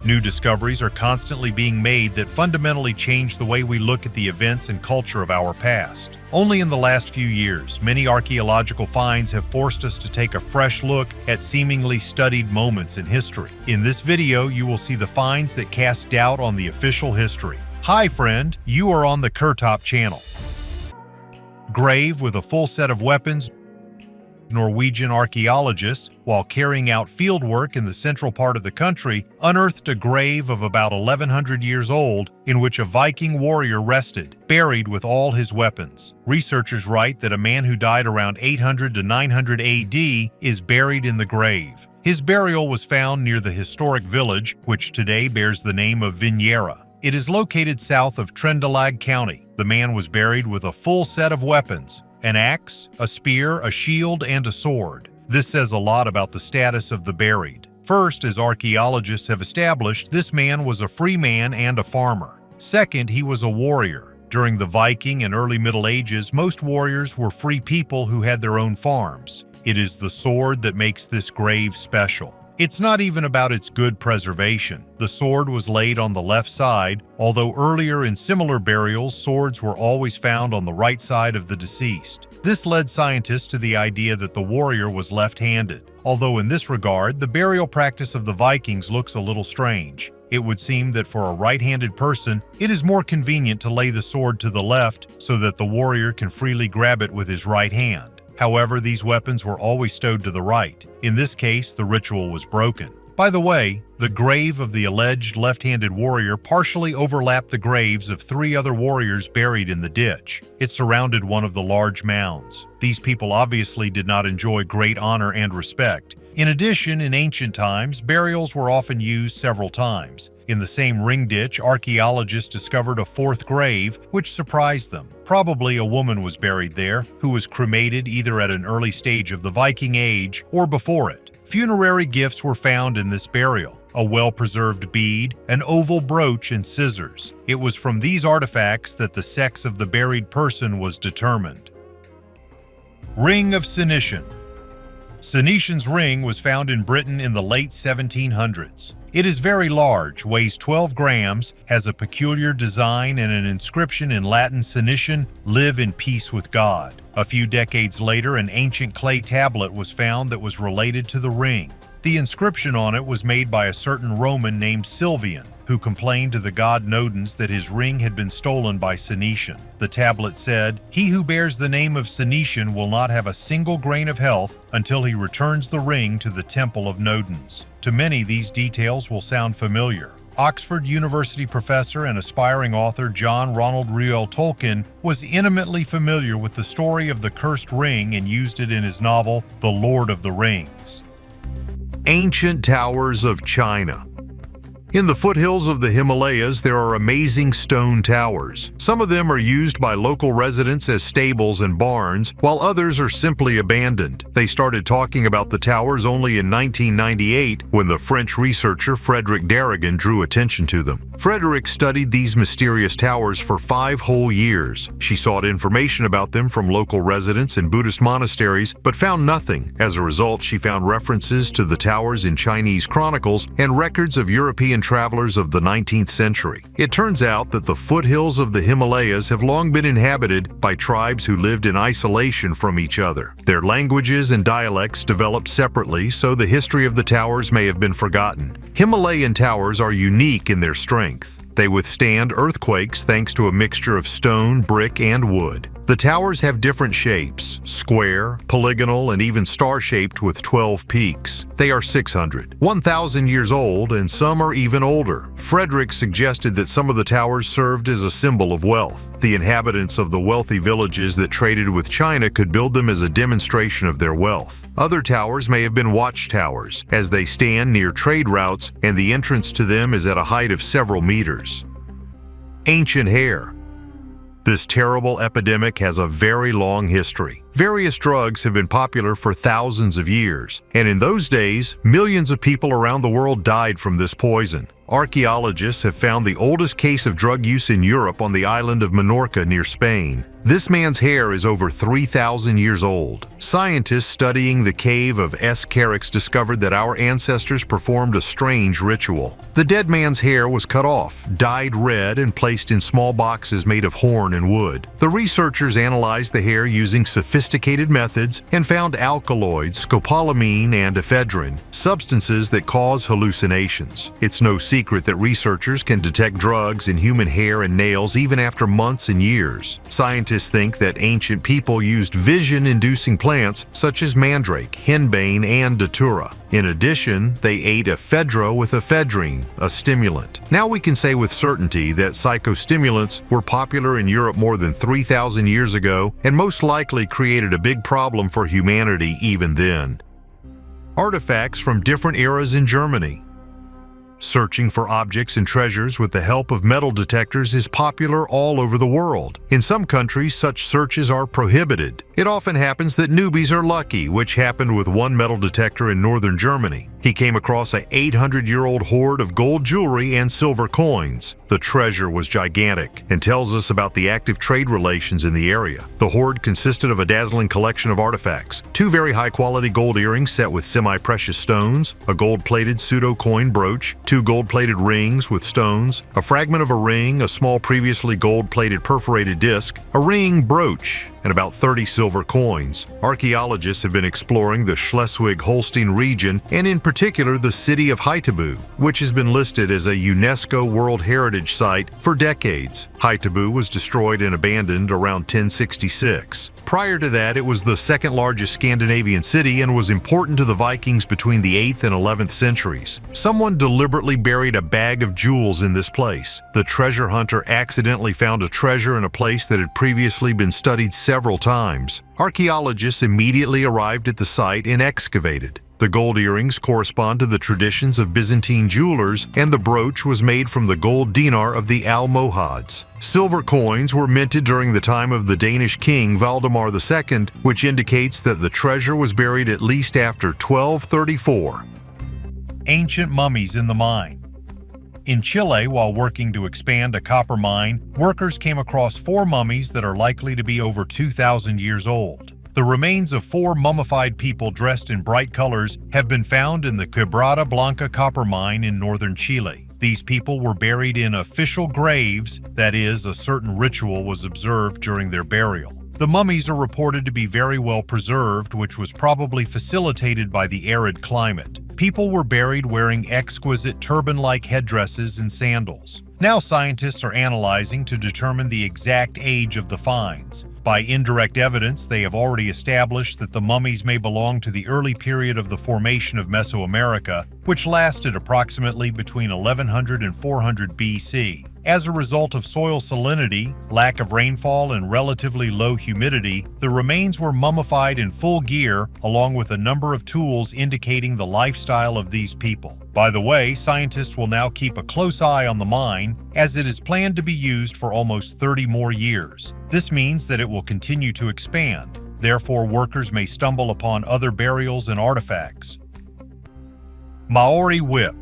New discoveries are constantly being made that fundamentally change the way we look at the events and culture of our past. Only in the last few years, many archaeological finds have forced us to take a fresh look at seemingly studied moments in history. In this video, you will see the finds that cast doubt on the official history. Hi friend, you are on the Kurtop channel. Grave with a full set of weapons. Norwegian archaeologists, while carrying out fieldwork in the central part of the country, unearthed a grave of about 1100 years old in which a Viking warrior rested, buried with all his weapons. Researchers write that a man who died around 800 to 900 AD is buried in the grave. His burial was found near the historic village, which today bears the name of Vignera. It is located south of Trøndelag County. The man was buried with a full set of weapons: an axe, a spear, a shield, and a sword. This says a lot about the status of the buried. First, as archaeologists have established, this man was a free man and a farmer. Second, he was a warrior. During the Viking and early Middle Ages, most warriors were free people who had their own farms. It is the sword that makes this grave special. It's not even about its good preservation. The sword was laid on the left side, although earlier in similar burials, swords were always found on the right side of the deceased. This led scientists to the idea that the warrior was left-handed. Although in this regard, the burial practice of the Vikings looks a little strange. It would seem that for a right-handed person, it is more convenient to lay the sword to the left so that the warrior can freely grab it with his right hand. However, these weapons were always stowed to the right. In this case, the ritual was broken. By the way, the grave of the alleged left-handed warrior partially overlapped the graves of 3 other warriors buried in the ditch. It surrounded one of the large mounds. These people obviously did not enjoy great honor and respect. In addition, in ancient times, burials were often used several times. In the same ring ditch, archaeologists discovered a 4th grave, which surprised them. Probably a woman was buried there, who was cremated either at an early stage of the Viking Age or before it. Funerary gifts were found in this burial: a well-preserved bead, an oval brooch, and scissors. It was from these artifacts that the sex of the buried person was determined. Ring of Senician. Senician's ring was found in Britain in the late 1700s. It is very large, weighs 12 grams, has a peculiar design and an inscription in Latin Senician, "Live in peace with God." A few decades later, an ancient clay tablet was found that was related to the ring. The inscription on it was made by a certain Roman named Silvian, who complained to the god Nodens that his ring had been stolen by Senician. The tablet said, "He who bears the name of Senician will not have a single grain of health until he returns the ring to the temple of Nodens." To many, these details will sound familiar. Oxford University professor and aspiring author John Ronald Reuel Tolkien was intimately familiar with the story of the cursed ring and used it in his novel, The Lord of the Rings. Ancient towers of China. In the foothills of the Himalayas, there are amazing stone towers. Some of them are used by local residents as stables and barns, while others are simply abandoned. They started talking about the towers only in 1998 when the French researcher Frédéric Daragon drew attention to them. Frédéric studied these mysterious towers for 5 whole years. She sought information about them from local residents and Buddhist monasteries, but found nothing. As a result, she found references to the towers in Chinese chronicles and records of European travelers of the 19th century. It turns out that the foothills of the Himalayas have long been inhabited by tribes who lived in isolation from each other. Their languages and dialects developed separately, so the history of the towers may have been forgotten. Himalayan towers are unique in their strength. They withstand earthquakes thanks to a mixture of stone, brick, and wood. The towers have different shapes: square, polygonal, and even star-shaped with 12 peaks. They are 600, 1,000 years old, and some are even older. Frédéric suggested that some of the towers served as a symbol of wealth. The inhabitants of the wealthy villages that traded with China could build them as a demonstration of their wealth. Other towers may have been watchtowers, as they stand near trade routes and the entrance to them is at a height of several meters. Ancient hair. This terrible epidemic has a very long history. Various drugs have been popular for thousands of years, and in those days, millions of people around the world died from this poison. Archaeologists have found the oldest case of drug use in Europe on the island of Minorca near Spain. This man's hair is over 3,000 years old. Scientists studying the cave of Carix discovered that our ancestors performed a strange ritual. The dead man's hair was cut off, dyed red, and placed in small boxes made of horn and wood. The researchers analyzed the hair using sophisticated methods and found alkaloids, scopolamine, and ephedrine, substances that cause hallucinations. It's no secret that researchers can detect drugs in human hair and nails even after months and years. Scientists think that ancient people used vision-inducing plants such as mandrake, henbane, and datura. In addition, they ate ephedra with ephedrine, a stimulant. Now we can say with certainty that psychostimulants were popular in Europe more than 3,000 years ago and most likely created a big problem for humanity even then. Artifacts from different eras in Germany. Searching for objects and treasures with the help of metal detectors is popular all over the world. In some countries, such searches are prohibited. It often happens that newbies are lucky, which happened with one metal detector in northern Germany. He came across an 800-year-old hoard of gold jewelry and silver coins. The treasure was gigantic and tells us about the active trade relations in the area. The hoard consisted of a dazzling collection of artifacts, 2 very high-quality gold earrings set with semi-precious stones, a gold-plated pseudo-coin brooch, 2 gold-plated rings with stones, a fragment of a ring, a small previously gold-plated perforated disc, a ring brooch, and about 30 silver coins. Archaeologists have been exploring the Schleswig-Holstein region and in particular the city of Haithabu, which has been listed as a UNESCO World Heritage Site for decades. Haithabu was destroyed and abandoned around 1066. Prior to that, it was the second largest Scandinavian city and was important to the Vikings between the 8th and 11th centuries. Someone deliberately buried a bag of jewels in this place. The treasure hunter accidentally found a treasure in a place that had previously been studied several times. Archaeologists immediately arrived at the site and excavated. The gold earrings correspond to the traditions of Byzantine jewelers, and the brooch was made from the gold dinar of the Almohads. Silver coins were minted during the time of the Danish king Valdemar II, which indicates that the treasure was buried at least after 1234. Ancient mummies in the mine. In Chile, while working to expand a copper mine, workers came across 4 mummies that are likely to be over 2,000 years old. The remains of 4 mummified people dressed in bright colors have been found in the Quebrada Blanca copper mine in northern Chile. These people were buried in official graves, that is, a certain ritual was observed during their burial. The mummies are reported to be very well preserved, which was probably facilitated by the arid climate. People were buried wearing exquisite turban-like headdresses and sandals. Now scientists are analyzing to determine the exact age of the finds. By indirect evidence, they have already established that the mummies may belong to the early period of the formation of Mesoamerica, which lasted approximately between 1100 and 400 BC. As a result of soil salinity, lack of rainfall, and relatively low humidity, the remains were mummified in full gear, along with a number of tools indicating the lifestyle of these people. By the way, scientists will now keep a close eye on the mine, as it is planned to be used for almost 30 more years. This means that it will continue to expand. Therefore, workers may stumble upon other burials and artifacts. Maori whip.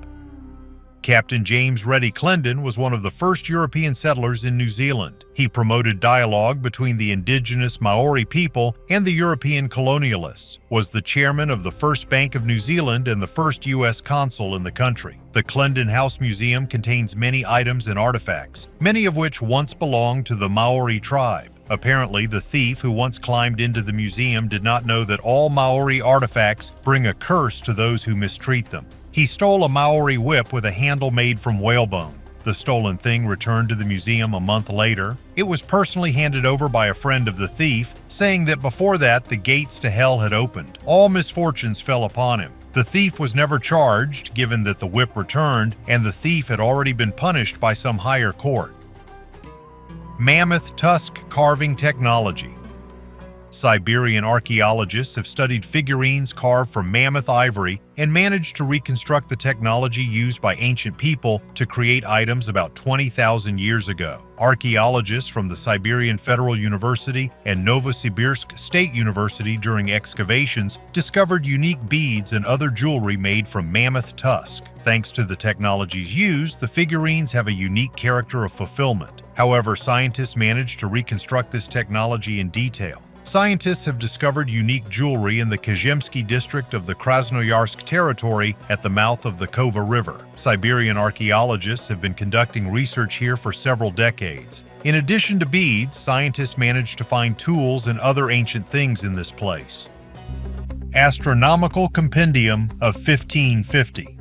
Captain James Reddy Clendon was one of the first European settlers in New Zealand. He promoted dialogue between the indigenous Maori people and the European colonialists, was the chairman of the First Bank of New Zealand and the first U.S. consul in the country. The Clendon House Museum contains many items and artifacts, many of which once belonged to the Maori tribe. Apparently, the thief who once climbed into the museum did not know that all Maori artifacts bring a curse to those who mistreat them. He stole a Maori whip with a handle made from whalebone. The stolen thing returned to the museum a month later. It was personally handed over by a friend of the thief, saying that before that the gates to hell had opened. All misfortunes fell upon him. The thief was never charged, given that the whip returned, and the thief had already been punished by some higher court. Mammoth tusk carving technology. Siberian archaeologists have studied figurines carved from mammoth ivory and managed to reconstruct the technology used by ancient people to create items about 20,000 years ago. Archaeologists from the Siberian Federal University and Novosibirsk State University during excavations discovered unique beads and other jewelry made from mammoth tusk. Thanks to the technologies used, the figurines have a unique character of fulfillment. However, scientists managed to reconstruct this technology in detail. Scientists have discovered unique jewelry in the Kazhemsky district of the Krasnoyarsk territory at the mouth of the Kova River. Siberian archaeologists have been conducting research here for several decades. In addition to beads, scientists managed to find tools and other ancient things in this place. Astronomical compendium of 1550.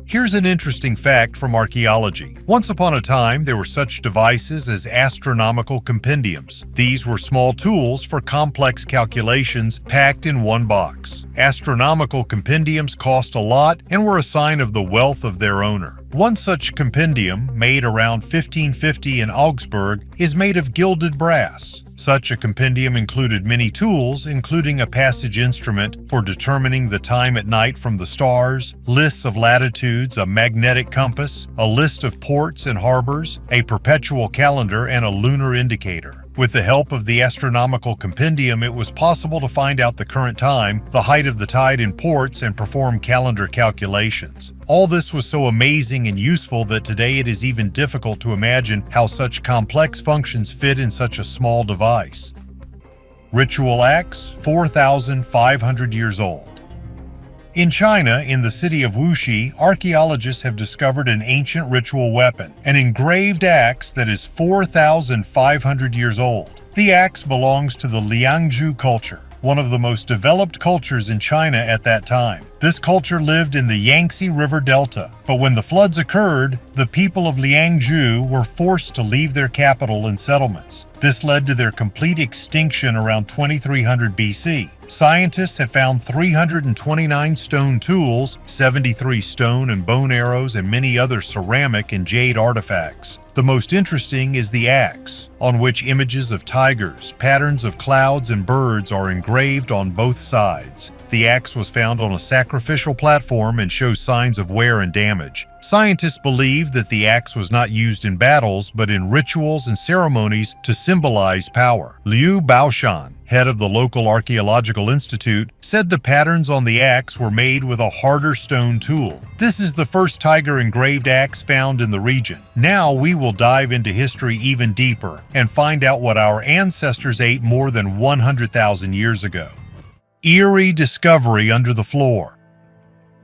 Here's an interesting fact from archaeology. Once upon a time, there were such devices as astronomical compendiums. These were small tools for complex calculations packed in one box. Astronomical compendiums cost a lot and were a sign of the wealth of their owner. One such compendium, made around 1550 in Augsburg, is made of gilded brass. Such a compendium included many tools, including a passage instrument for determining the time at night from the stars, lists of latitudes, a magnetic compass, a list of ports and harbors, a perpetual calendar, and a lunar indicator. With the help of the astronomical compendium, it was possible to find out the current time, the height of the tide in ports, and perform calendar calculations. All this was so amazing and useful that today it is even difficult to imagine how such complex functions fit in such a small device. Ritual axe, 4,500 years old. In China, in the city of Wuxi, archaeologists have discovered an ancient ritual weapon, an engraved axe that is 4,500 years old. The axe belongs to the Liangzhu culture, one of the most developed cultures in China at that time. This culture lived in the Yangtze River Delta, but when the floods occurred, the people of Liangzhu were forced to leave their capital and settlements. This led to their complete extinction around 2300 BC. Scientists have found 329 stone tools, 73 stone and bone arrows, and many other ceramic and jade artifacts. The most interesting is the axe, on which images of tigers, patterns of clouds, and birds are engraved on both sides. The axe was found on a sacrificial platform and shows signs of wear and damage. Scientists believe that the axe was not used in battles, but in rituals and ceremonies to symbolize power. Liu Baoshan, head of the local archaeological institute, said the patterns on the axe were made with a harder stone tool. This is the first tiger engraved axe found in the region. Now we will dive into history even deeper and find out what our ancestors ate more than 100,000 years ago. Eerie discovery under the floor.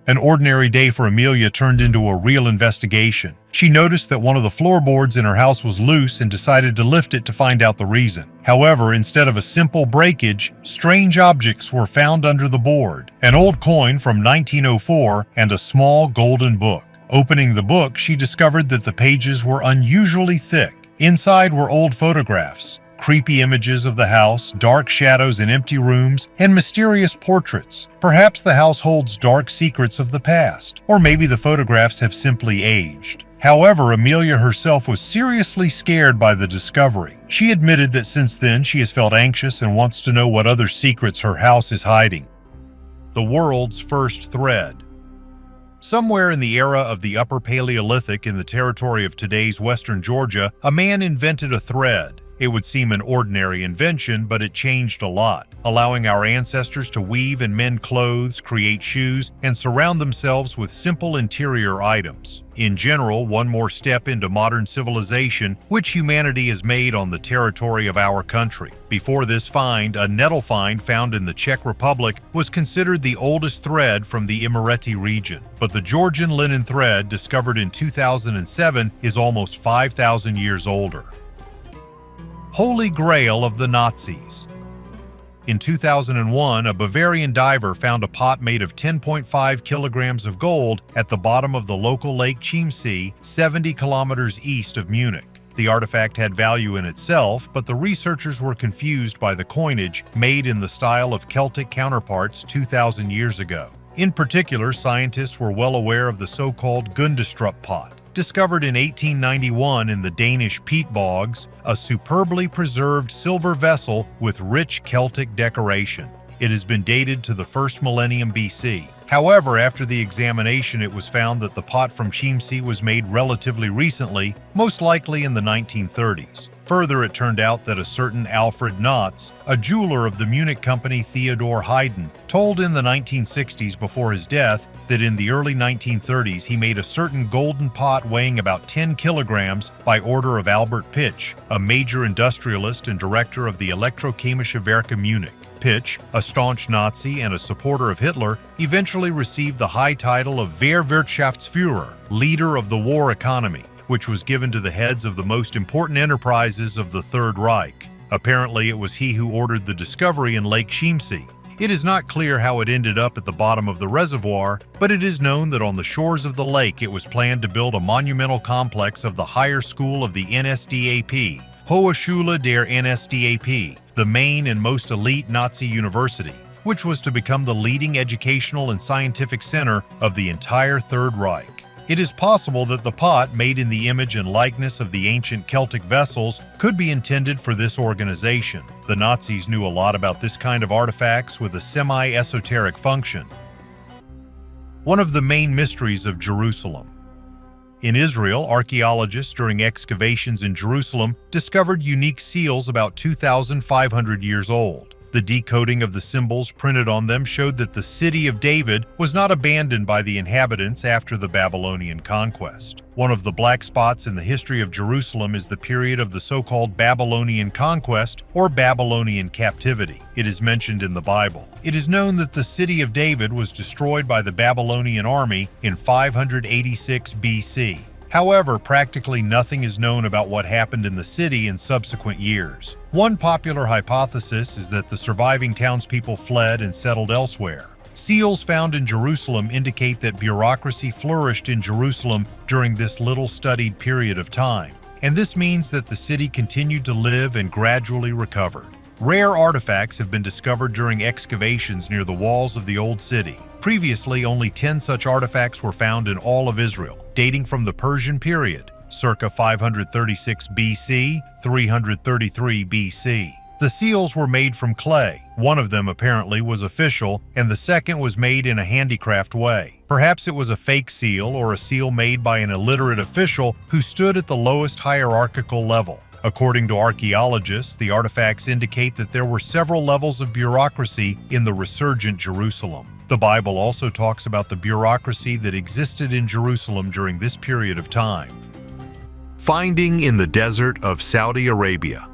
An ordinary day for Amelia turned into a real investigation. She noticed that one of the floorboards in her house was loose and decided to lift it to find out the reason. However, instead of a simple breakage, strange objects were found under the board. An old coin from 1904 and a small golden book. Opening the book, she discovered that the pages were unusually thick. Inside were old photographs, creepy images of the house, dark shadows in empty rooms, and mysterious portraits. Perhaps the house holds dark secrets of the past, or maybe the photographs have simply aged. However, Amelia herself was seriously scared by the discovery. She admitted that since then she has felt anxious and wants to know what other secrets her house is hiding. The world's first thread. Somewhere in the era of the Upper Paleolithic in the territory of today's western Georgia, a man invented a thread. It would seem an ordinary invention, but it changed a lot, allowing our ancestors to weave and mend clothes, create shoes, and surround themselves with simple interior items. In general, one more step into modern civilization, which humanity has made on the territory of our country. Before this find, a nettle find found in the Czech Republic was considered the oldest thread from the Imereti region. But the Georgian linen thread, discovered in 2007, is almost 5,000 years older. Holy Grail of the Nazis. In 2001, a Bavarian diver found a pot made of 10.5 kilograms of gold at the bottom of the local Lake Chiemsee, 70 kilometers east of Munich. The artifact had value in itself, but the researchers were confused by the coinage made in the style of Celtic counterparts 2,000 years ago. In particular, scientists were well aware of the so-called Gundestrup pot. discovered in 1891 in the Danish peat bogs, a superbly preserved silver vessel with rich Celtic decoration. It has been dated to the first millennium BC. However, after the examination, it was found that the pot from Chiemsee was made relatively recently, most likely in the 1930s. Further, it turned out that a certain Alfred Notz, a jeweler of the Munich company Theodor Hayden, told in the 1960s before his death that in the early 1930s he made a certain golden pot weighing about 10 kilograms by order of Albert Pitch, a major industrialist and director of the Elektrochemische Werke Munich. Pitch, a staunch Nazi and a supporter of Hitler, eventually received the high title of Wehrwirtschaftsführer, leader of the war economy, which was given to the heads of the most important enterprises of the Third Reich. Apparently, it was he who ordered the discovery in Lake Chiemsee. It is not clear how it ended up at the bottom of the reservoir, but it is known that on the shores of the lake it was planned to build a monumental complex of the higher school of the NSDAP, Hohe Schule der NSDAP, the main and most elite Nazi university, which was to become the leading educational and scientific center of the entire Third Reich. It is possible that the pot, made in the image and likeness of the ancient Celtic vessels, could be intended for this organization. The Nazis knew a lot about this kind of artifacts with a semi-esoteric function. One of the main mysteries of Jerusalem. In Israel, archaeologists during excavations in Jerusalem discovered unique seals about 2,500 years old. The decoding of the symbols printed on them showed that the city of David was not abandoned by the inhabitants after the Babylonian conquest. One of the black spots in the history of Jerusalem is the period of the so-called Babylonian conquest or Babylonian captivity. It is mentioned in the Bible. It is known that the city of David was destroyed by the Babylonian army in 586 BC. However, practically nothing is known about what happened in the city in subsequent years. One popular hypothesis is that the surviving townspeople fled and settled elsewhere. Seals found in Jerusalem indicate that bureaucracy flourished in Jerusalem during this little-studied period of time, and this means that the city continued to live and gradually recovered. Rare artifacts have been discovered during excavations near the walls of the Old City. Previously, only 10 such artifacts were found in all of Israel, dating from the Persian period, circa 536 BC, 333 BC. The seals were made from clay. One of them apparently was official, and the second was made in a handicraft way. Perhaps it was a fake seal or a seal made by an illiterate official who stood at the lowest hierarchical level. According to archaeologists, the artifacts indicate that there were several levels of bureaucracy in the resurgent Jerusalem. The Bible also talks about the bureaucracy that existed in Jerusalem during this period of time. Finding in the desert of Saudi Arabia.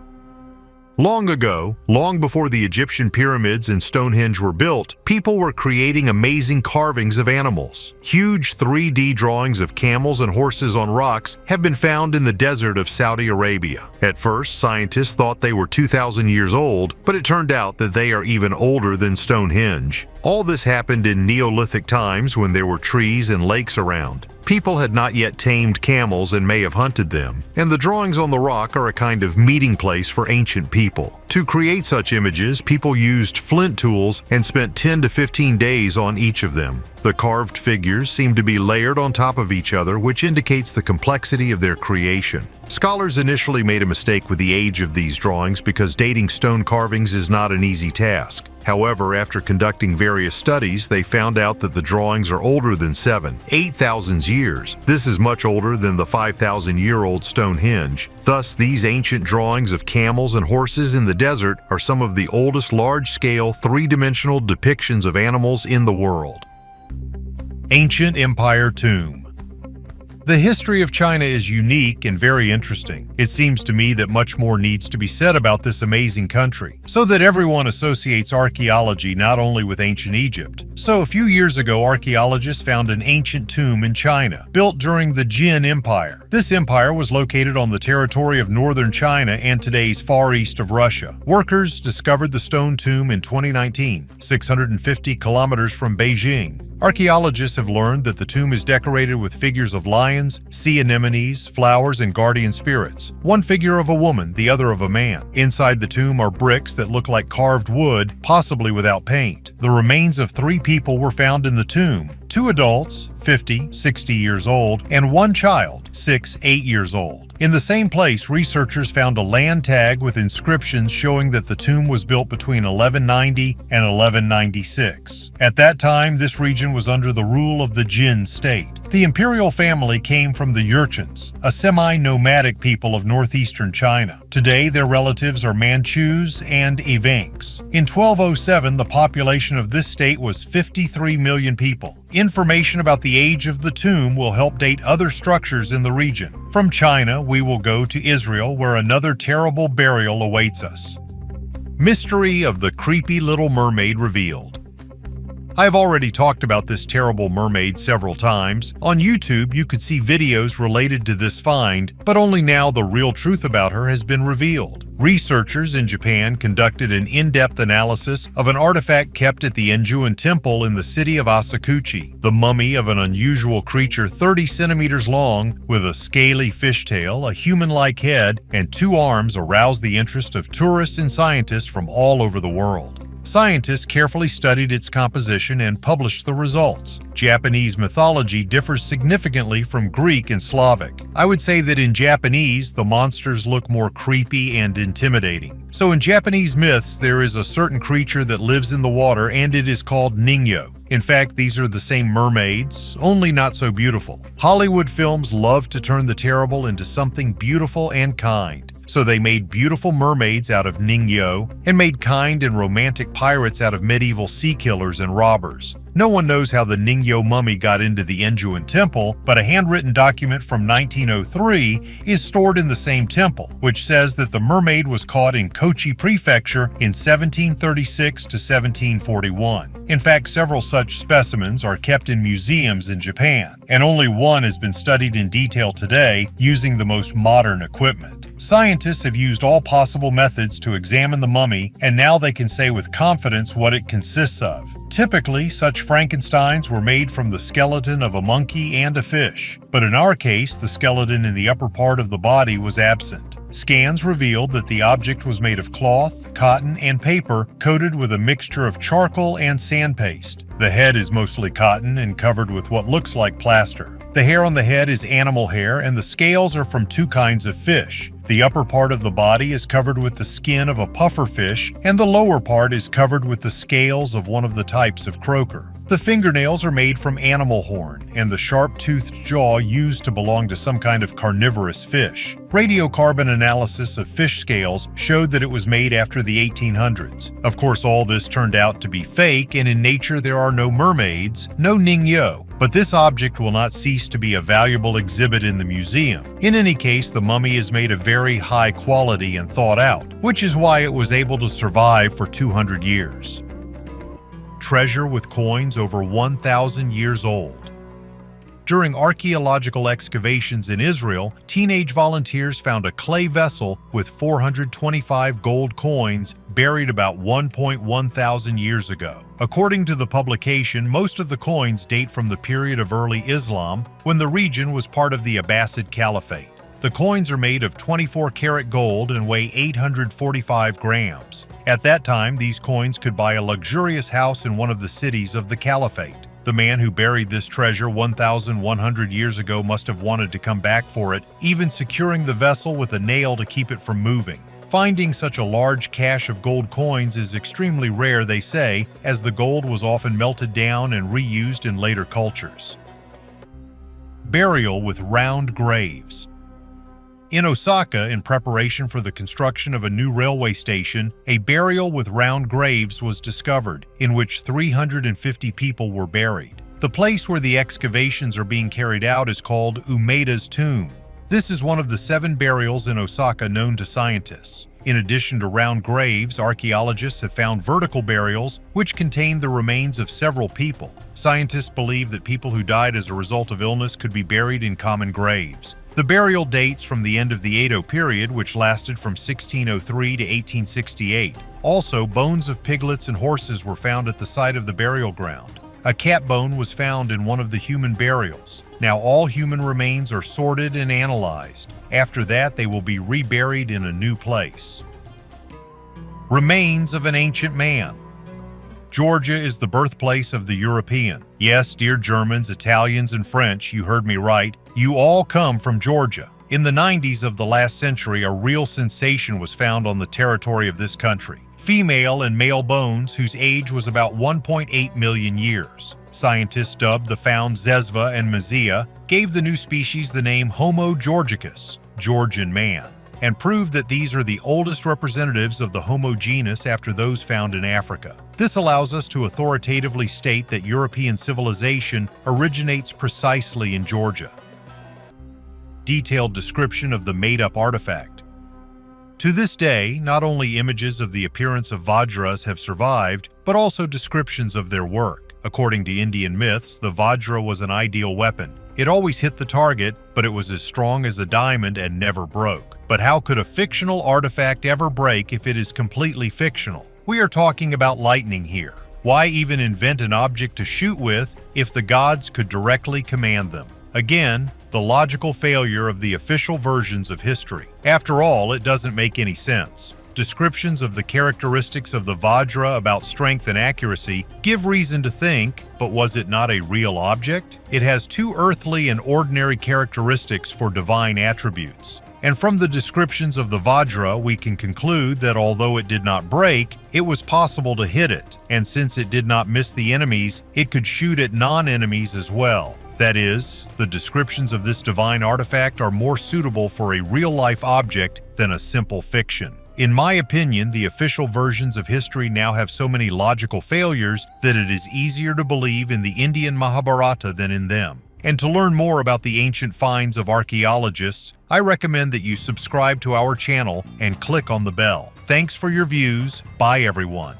Long ago, long before the Egyptian pyramids and Stonehenge were built, people were creating amazing carvings of animals. Huge 3D drawings of camels and horses on rocks have been found in the desert of Saudi Arabia. At first, scientists thought they were 2,000 years old, but it turned out that they are even older than Stonehenge. All this happened in Neolithic times when there were trees and lakes around. People had not yet tamed camels and may have hunted them, and the drawings on the rock are a kind of meeting place for ancient people. To create such images, people used flint tools and spent 10 to 15 days on each of them. The carved figures seem to be layered on top of each other, which indicates the complexity of their creation. Scholars initially made a mistake with the age of these drawings because dating stone carvings is not an easy task. However, after conducting various studies, they found out that the drawings are older than 8,000 years. This is much older than the 5,000-year-old Stonehenge. Thus, these ancient drawings of camels and horses in the desert are some of the oldest large-scale, three-dimensional depictions of animals in the world. Ancient Empire Tomb. The history of China is unique and very interesting. It seems to me that much more needs to be said about this amazing country, so that everyone associates archaeology not only with ancient Egypt. So a few years ago, archaeologists found an ancient tomb in China, built during the Jin Empire. This empire was located on the territory of northern China and today's far east of Russia. Workers discovered the stone tomb in 2019, 650 kilometers from Beijing. Archaeologists have learned that the tomb is decorated with figures of lions, sea anemones, flowers, and guardian spirits. One figure of a woman, the other of a man. Inside the tomb are bricks that look like carved wood, possibly without paint. The remains of 3 people were found in the tomb. 2 adults, 50, 60 years old, and 1 child, 6, 8 years old. In the same place, researchers found a land tag with inscriptions showing that the tomb was built between 1190 and 1196. At that time, this region was under the rule of the Jin state. The imperial family came from the Jurchens, a semi-nomadic people of northeastern China. Today, their relatives are Manchus and Evenks. In 1207, the population of this state was 53 million people. Information about the age of the tomb will help date other structures in the region. From China, we will go to Israel, where another terrible burial awaits us. Mystery of the creepy little mermaid revealed. I've already talked about this terrible mermaid several times. On YouTube, you could see videos related to this find, but only now the real truth about her has been revealed. Researchers in Japan conducted an in-depth analysis of an artifact kept at the Enjuin Temple in the city of Asakuchi. The mummy of an unusual creature 30 centimeters long, with a scaly fishtail, a human-like head, and 2 arms aroused the interest of tourists and scientists from all over the world. Scientists carefully studied its composition and published the results. Japanese mythology differs significantly from Greek and Slavic. I would say that in Japanese, the monsters look more creepy and intimidating. So in Japanese myths, there is a certain creature that lives in the water, and it is called Ningyo. In fact, these are the same mermaids, only not so beautiful. Hollywood films love to turn the terrible into something beautiful and kind. So they made beautiful mermaids out of Ningyo and made kind and romantic pirates out of medieval sea killers and robbers. No one knows how the Ningyo mummy got into the Enjuin Temple, but a handwritten document from 1903 is stored in the same temple, which says that the mermaid was caught in Kochi Prefecture in 1736 to 1741. In fact, several such specimens are kept in museums in Japan, and only one has been studied in detail today using the most modern equipment. Scientists have used all possible methods to examine the mummy, and now they can say with confidence what it consists of. Typically, such Frankensteins were made from the skeleton of a monkey and a fish, but in our case, the skeleton in the upper part of the body was absent. Scans revealed that the object was made of cloth, cotton, and paper coated with a mixture of charcoal and sandpaste. The head is mostly cotton and covered with what looks like plaster. The hair on the head is animal hair, and the scales are from 2 kinds of fish. The upper part of the body is covered with the skin of a puffer fish, and the lower part is covered with the scales of one of the types of croaker. The fingernails are made from animal horn, and the sharp-toothed jaw used to belong to some kind of carnivorous fish. Radiocarbon analysis of fish scales showed that it was made after the 1800s. Of course, all this turned out to be fake, and in nature there are no mermaids, no Ningyo. But this object will not cease to be a valuable exhibit in the museum. In any case, the mummy is made of very high quality and thought out, which is why it was able to survive for 200 years. Treasure with coins over 1,000 years old. During archaeological excavations in Israel, teenage volunteers found a clay vessel with 425 gold coins buried about 1.1 thousand years ago. According to the publication, most of the coins date from the period of early Islam, when the region was part of the Abbasid Caliphate. The coins are made of 24-karat gold and weigh 845 grams. At that time, these coins could buy a luxurious house in one of the cities of the Caliphate. The man who buried this treasure 1,100 years ago must have wanted to come back for it, even securing the vessel with a nail to keep it from moving. Finding such a large cache of gold coins is extremely rare, they say, as the gold was often melted down and reused in later cultures. Burial with round graves. In Osaka, in preparation for the construction of a new railway station, a burial with round graves was discovered, in which 350 people were buried. The place where the excavations are being carried out is called Umeda's Tomb. This is one of the 7 burials in Osaka known to scientists. In addition to round graves, archaeologists have found vertical burials, which contain the remains of several people. Scientists believe that people who died as a result of illness could be buried in common graves. The burial dates from the end of the Edo period, which lasted from 1603 to 1868. Also, bones of piglets and horses were found at the site of the burial ground. A cat bone was found in one of the human burials. Now all human remains are sorted and analyzed. After that, they will be reburied in a new place. Remains of an ancient man. Georgia is the birthplace of the European. Yes, dear Germans, Italians, and French, you heard me right. You all come from Georgia. In the 90s of the last century, a real sensation was found on the territory of this country. Female and male bones whose age was about 1.8 million years. Scientists dubbed the found Zezva and Mazia, gave the new species the name Homo georgicus, Georgian man, and proved that these are the oldest representatives of the Homo genus after those found in Africa. This allows us to authoritatively state that European civilization originates precisely in Georgia. Detailed description of the made-up artifact. To this day, not only images of the appearance of Vajras have survived, but also descriptions of their work. According to Indian myths, the Vajra was an ideal weapon. It always hit the target, but it was as strong as a diamond and never broke. But how could a fictional artifact ever break if it is completely fictional? We are talking about lightning here. Why even invent an object to shoot with if the gods could directly command them? Again, the logical failure of the official versions of history. After all, it doesn't make any sense. Descriptions of the characteristics of the Vajra about strength and accuracy give reason to think, but was it not a real object? It has two earthly and ordinary characteristics for divine attributes. And from the descriptions of the Vajra, we can conclude that although it did not break, it was possible to hit it, and since it did not miss the enemies, it could shoot at non-enemies as well. That is, the descriptions of this divine artifact are more suitable for a real-life object than a simple fiction. In my opinion, the official versions of history now have so many logical failures that it is easier to believe in the Indian Mahabharata than in them. And to learn more about the ancient finds of archaeologists, I recommend that you subscribe to our channel and click on the bell. Thanks for your views. Bye, everyone.